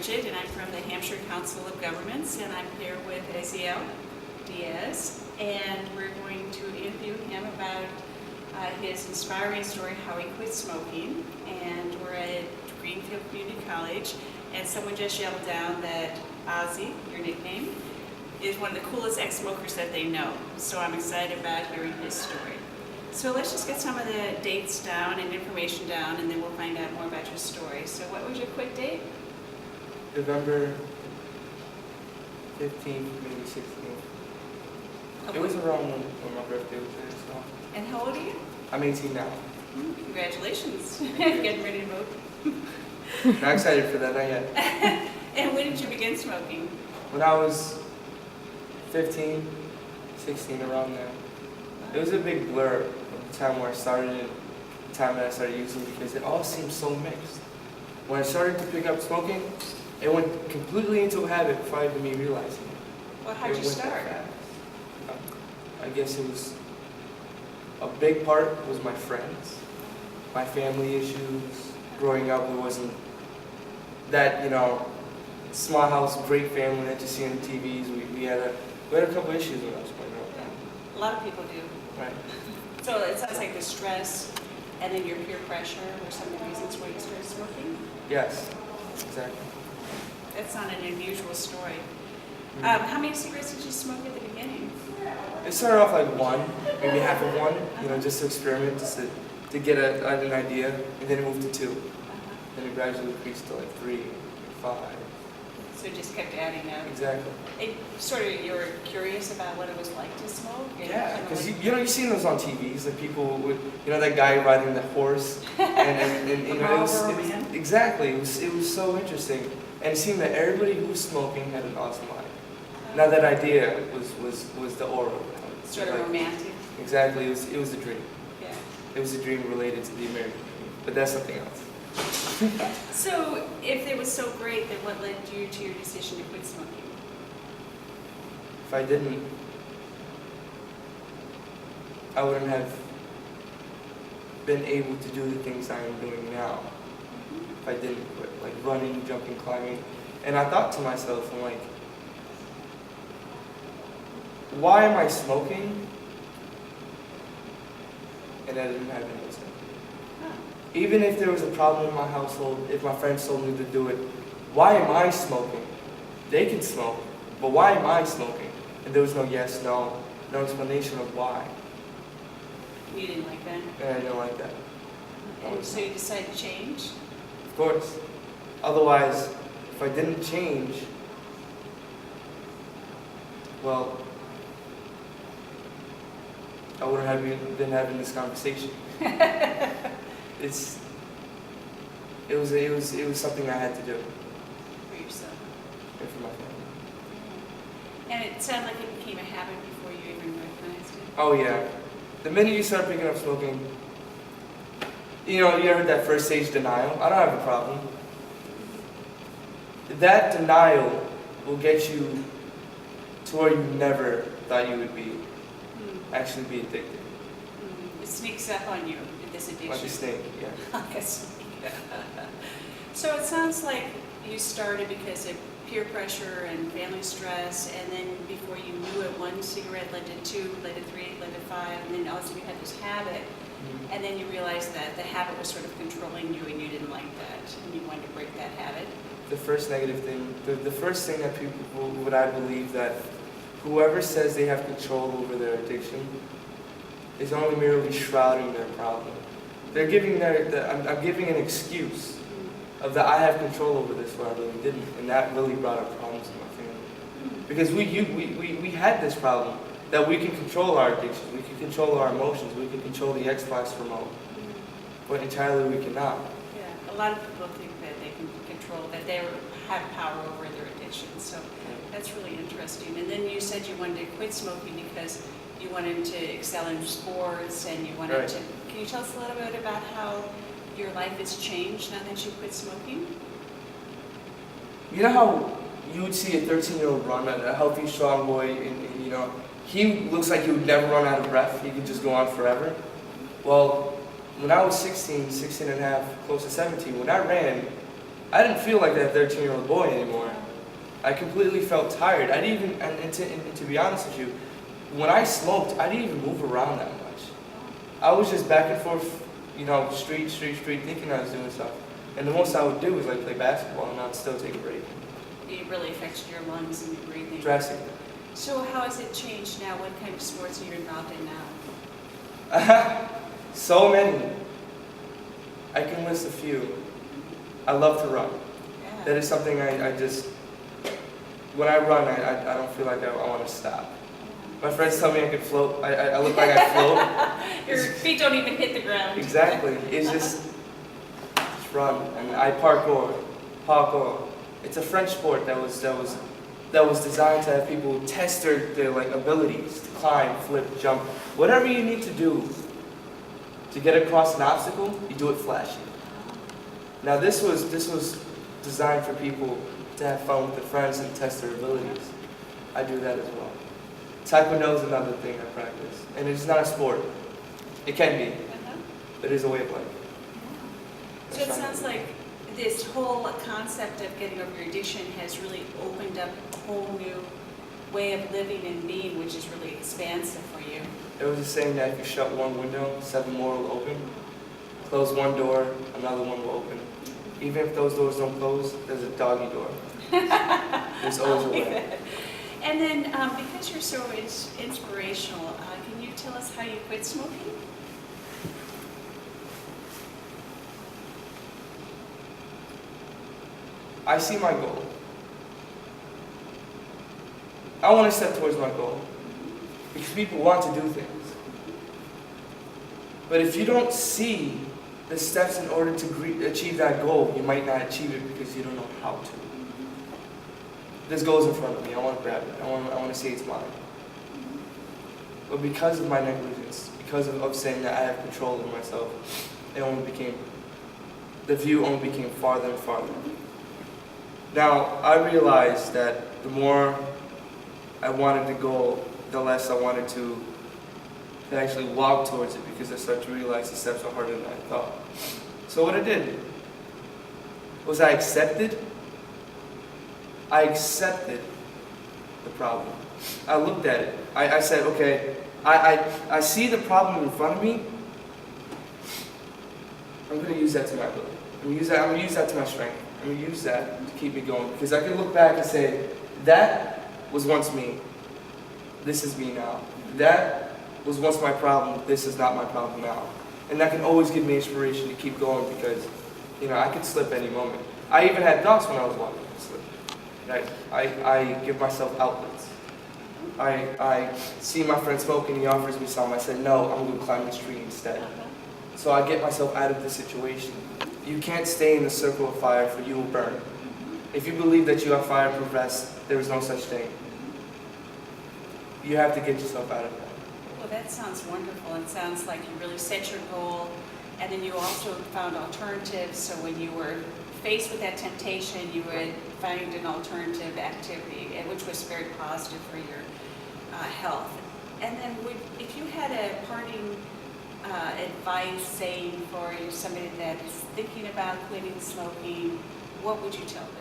Bridget, and I'm from the Hampshire Council of Governments, and I'm here with AzAel's, and we're going to interview him about his inspiring story, how he quit smoking. And we're at Greenfield Community College, and someone just yelled down that Ozzy, your nickname, is one of the coolest ex-smokers that they know. So I'm excited about hearing his story. So let's just get some of the dates down and information down, and then we'll find out more about your story. So what was your quit date? November 15th, maybe 16th. It was around when my birthday was there, so. And how old are you? I'm 18 now. Congratulations. Getting ready to vote. Not excited for that, not yet. And when did you begin smoking? When I was 15, 16, around there. It was a big blur of the time where I started and the time that I started using, because it all seemed so mixed. When I started to pick up smoking, it went completely into a habit before even me realizing it. Well, how'd you start? I guess it was, a big part was my friends, my family issues. Growing up, it wasn't that, small house, great family that you see on the TVs. We had a couple issues when I was growing up. A lot of people do. Right. So it sounds like the stress and then your peer pressure were some of the reasons why you started smoking? Yes, exactly. That's not an unusual story. How many cigarettes did you smoke at the beginning? It started off like one, maybe half of one, just to experiment, just to get an idea, and then it moved to two. Then it gradually increased to like 3, 5. So it just kept adding up. Exactly. You were curious about what it was like to smoke? Yeah, because you've seen those on TVs, like people with, that guy riding the horse, and it was exactly. It was so interesting, and it seemed that everybody who was smoking had an awesome life. Now that idea was the aura. Sort of romantic. Exactly, it was a dream. Yeah. It was a dream related to the American dream, but that's something else. So, if it was so great, then what led you to your decision to quit smoking? If I didn't, I wouldn't have been able to do the things I am doing now. If I didn't quit, like running, jumping, climbing. And I thought to myself, I'm like, why am I smoking? And I didn't have any incentive. Even if there was a problem in my household, if my friends told me to do it, why am I smoking? They can smoke, but why am I smoking? And there was no yes, no explanation of why. You didn't like that? And I didn't like that. And so you decided to change? Of course. Otherwise, if I didn't change, well, I wouldn't have been having this conversation. It was something I had to do. For yourself. And for my family. And it sounded like it became a habit before you even recognized it? Oh yeah. The minute you start picking up smoking, you ever heard that first stage denial? I don't have a problem. That denial will get you to where you never thought you would be. Actually be addicted. It sneaks up on you, this addiction. Like a snake, yeah. Like a snake. So it sounds like you started because of peer pressure and family stress, and then before you knew it, one cigarette led to 2, led to 3, led to 5, and then also you had this habit, and then you realized that the habit was sort of controlling you and you didn't like that, and you wanted to break that habit. The first negative thing, the first thing that people would, I believe, that whoever says they have control over their addiction is only merely shrouding their problem. They're giving I'm giving an excuse of that I have control over this where I really didn't, and that really brought up problems in my family. Because we had this problem that we can control our addictions, we can control our emotions, we can control the Xbox remote, but entirely we cannot. Yeah, a lot of people think that they can control, that they have power over their addictions, so that's really interesting. And then you said you wanted to quit smoking because you wanted to excel in sports and you wanted to... Can you tell us a little bit about how your life has changed now that you quit smoking? You know how you would see a 13-year-old run, a healthy, strong boy, and he looks like he would never run out of breath. He could just go on forever. Well, when I was 16 and a half, close to 17, when I ran, I didn't feel like that 13-year-old boy anymore. I completely felt tired. I didn't even, and to be honest with you, when I smoked, I didn't even move around that much. I was just back and forth, you know, street, thinking I was doing stuff. And the most I would do was like play basketball, and I'd still take a break. It really affects your lungs and your breathing. Drastically. So how has it changed now? What kind of sports are you involved in now? So many. I can list a few. I love to run. Yeah. That is something I just, when I run, I don't feel like I want to stop. My friends tell me I could float. I look like I float. Your feet don't even hit the ground. Exactly. It's just run. And I parkour. It's a French sport that was designed to have people test their like abilities to climb, flip, jump, whatever you need to do to get across an obstacle. You do it flashy. Now this was designed for people to have fun with their friends and test their abilities. I do that as well. Taekwondo is another thing I practice, and it's not a sport. It can be, but it is a way of life. So it sounds like this whole concept of getting over your addiction has really opened up a whole new way of living and being, which is really expansive for you. There was a saying that if you shut one window, 7 more will open. Close one door, another one will open. Even if those doors don't close, there's a doggy door. There's always a way. And then, because you're so inspirational, can you tell us how you quit smoking? I see my goal. I want to step towards my goal. Because people want to do things. But if you don't see the steps in order to achieve that goal, you might not achieve it because you don't know how to. This goal is in front of me. I want to grab it. I want to say it's mine. But because of my negligence, because of saying that I have control over myself, the view only became farther and farther. Now, I realized that the more I wanted the goal, the less I wanted to actually walk towards it, because I started to realize the steps are harder than I thought. So what I did was I accepted the problem. I looked at it. I said, okay, I see the problem in front of me. I'm going to use that to my ability. I'm going to use that to my strength. I'm going to use that to keep me going. Because I can look back and say, that was once me. This is me now. That was once my problem. This is not my problem now. And that can always give me inspiration to keep going, because, you know, I could slip any moment. I even had thoughts when I was walking to slip. Right? I give myself outlets. I see my friend smoking, he offers me some. I said, no, I'm going to climb this tree instead. So I get myself out of the situation. You can't stay in the circle of fire, for you will burn. If you believe that you have fireproof vests, there is no such thing. You have to get yourself out of that. Well, that sounds wonderful. It sounds like you really set your goal, and then you also found alternatives. So when you were faced with that temptation, you would find an alternative activity, which was very positive for your health. And then if you had a parting advice, saying for somebody that is thinking about quitting smoking, what would you tell them?